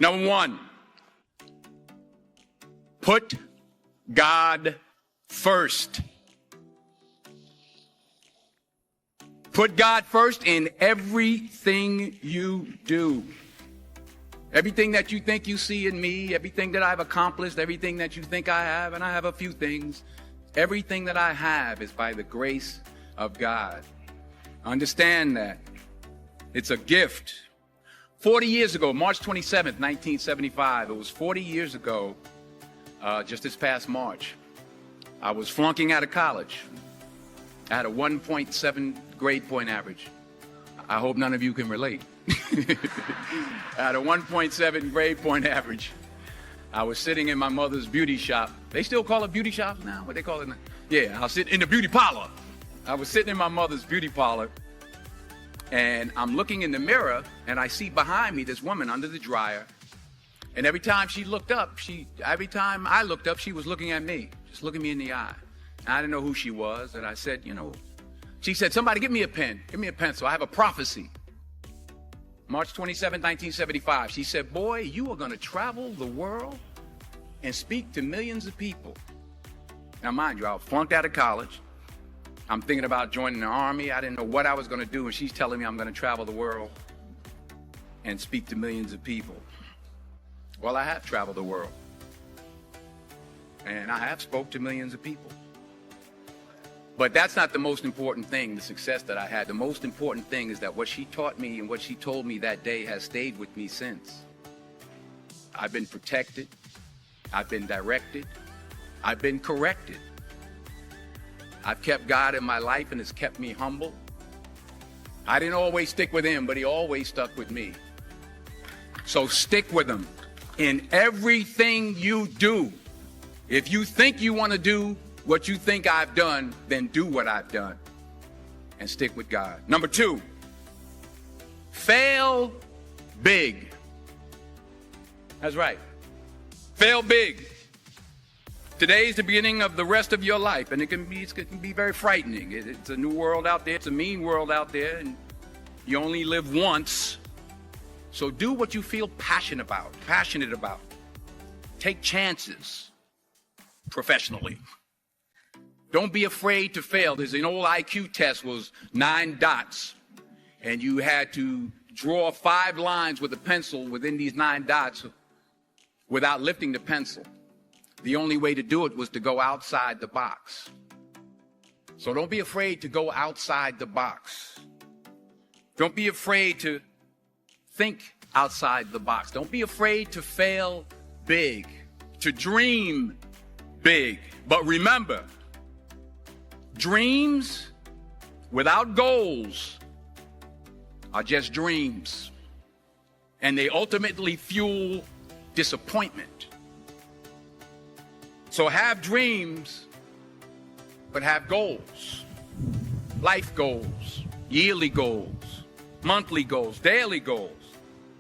Number one, put God first. Put God first in everything you do. Everything that you think you see in me, everything that I've accomplished, everything that you think I have, and I have a few things, everything that I have is by the grace of God. Understand that. It's a gift. 40 years ago, March 27th, 1975, it was 40 years ago, just this past March, I was flunking out of college. I had a 1.7 grade point average. I hope none of you can relate. I had a 1.7 grade point average. I was sitting in my mother's beauty shop. They still call it beauty shops now? What they call it now? Yeah, I was sitting in the beauty parlor. I was sitting in my mother's beauty parlor, and I'm looking in the mirror, and I see behind me this woman under the dryer. And every time she looked up, every time I looked up, she was looking at me, just looking me in the eye. And I didn't know who she was, and I said, she said, somebody give me a pen, give me a pencil. I have a prophecy. March 27, 1975. She said, boy, you are going to travel the world and speak to millions of people. Now, mind you, I flunked out of college. I'm thinking about joining the army. I didn't know what I was going to do, and she's telling me I'm going to travel the world and speak to millions of people. Well, I have traveled the world, and I have spoke to millions of people. But that's not the most important thing, the success that I had. The most important thing is that what she taught me and what she told me that day has stayed with me since. I've been protected. I've been directed. I've been corrected. I've kept God in my life, and it's kept me humble. I didn't always stick with him, but he always stuck with me. So stick with him in everything you do. If you think you want to do what you think I've done, then do what I've done and stick with God. Number two, fail big. That's right. Fail big. Today is the beginning of the rest of your life, and it can be very frightening. It's a new world out there. It's a mean world out there, and you only live once. So do what you feel passionate about. Take chances professionally. Don't be afraid to fail. There's an old IQ test, was 9 dots, and you had to draw 5 lines with a pencil within these 9 dots without lifting the pencil. The only way to do it was to go outside the box. So don't be afraid to go outside the box. Don't be afraid to think outside the box. Don't be afraid to fail big, to dream big. But remember, dreams without goals are just dreams, and they ultimately fuel disappointment. So have dreams, but have goals. Life goals, yearly goals, monthly goals, daily goals.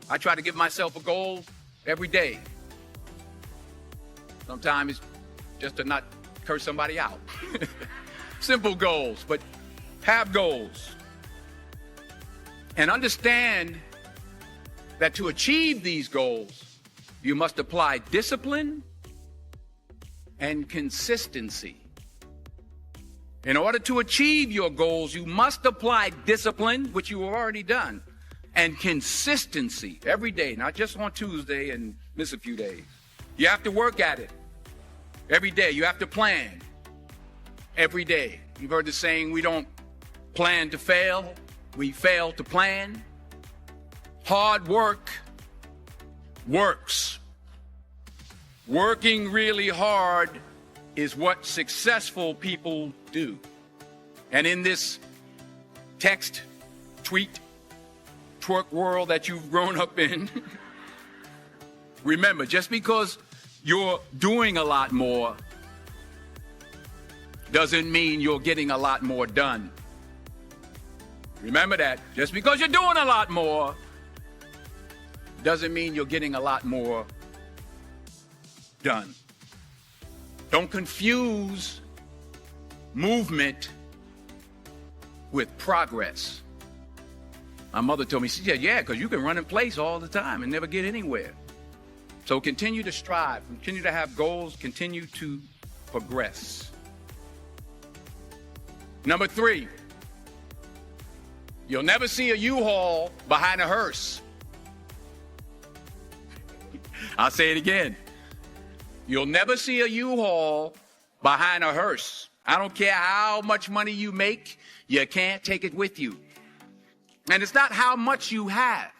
I try to give myself a goal every day. Sometimes it's just to not curse somebody out. Simple goals, but have goals. And understand that to achieve these goals, you must apply discipline and consistency. In order to achieve your goals, you must apply discipline, which you have already done, and consistency every day, not just on Tuesday and miss a few days. You have to work at it every day. You have to plan every day. You've heard the saying, we don't plan to fail, we fail to plan. Hard work works. Working really hard is what successful people do. And in this text, tweet, twerk world that you've grown up in, remember, just because you're doing a lot more doesn't mean you're getting a lot more done. Remember that. Just because you're doing a lot more doesn't mean you're getting a lot more done. Don't confuse movement with progress. My mother told me, she said, yeah, because you can run in place all the time and never get anywhere. So continue to strive, continue to have goals, continue to progress. Number 3, you'll never see a U-Haul behind a hearse. I'll say it again. You'll never see a U-Haul behind a hearse. I don't care how much money you make, you can't take it with you. And it's not how much you have.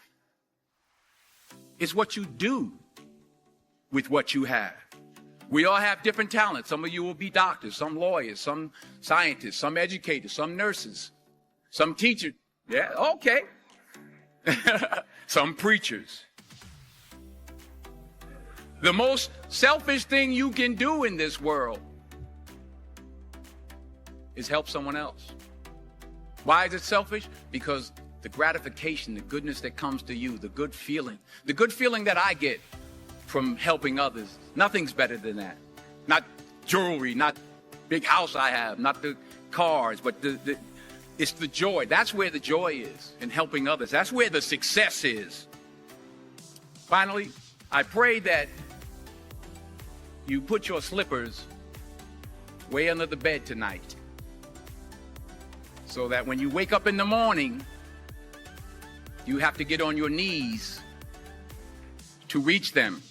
It's what you do with what you have. We all have different talents. Some of you will be doctors, some lawyers, some scientists, some educators, some nurses, some teachers. Yeah, okay. Some preachers. The most selfish thing you can do in this world is help someone else. Why is it selfish? Because the gratification, the goodness that comes to you, the good feeling that I get from helping others, nothing's better than that. Not jewelry, not big house I have, not the cars, but it's the joy. That's where the joy is, in helping others. That's where the success is. Finally, I pray that you put your slippers way under the bed tonight, so that when you wake up in the morning, you have to get on your knees to reach them.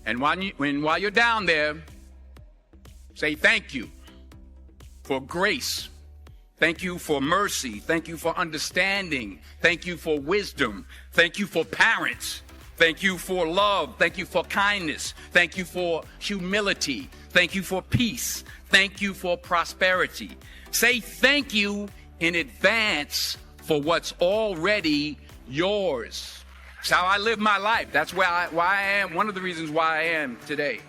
And while you're down there, say thank you for grace. Thank you for mercy. Thank you for understanding. Thank you for wisdom. Thank you for parents. Thank you for love. Thank you for kindness. Thank you for humility. Thank you for peace. Thank you for prosperity. Say thank you in advance for what's already yours. It's how I live my life. That's why I am, one of the reasons why I am today.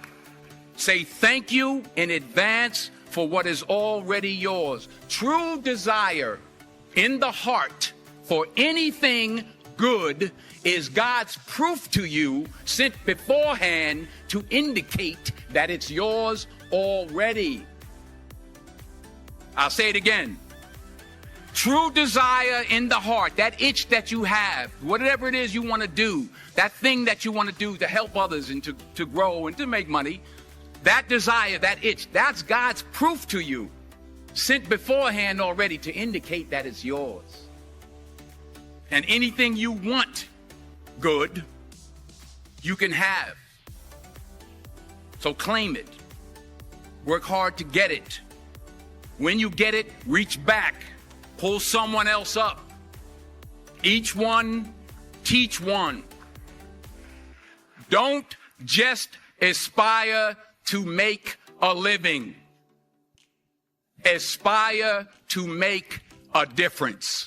Say thank you in advance for what is already yours. True desire in the heart for anything good is God's proof to you, sent beforehand to indicate that it's yours already. I'll say it again. True desire in the heart, that itch that you have, whatever it is you want to do, that thing that you want to do to help others and to grow and to make money, that desire, that itch, that's God's proof to you, sent beforehand already to indicate that it's yours. And anything you want good, you can have. So claim it. Work hard to get it. When you get it, reach back. Pull someone else up. Each one, teach one. Don't just aspire to make a living. Aspire to make a difference.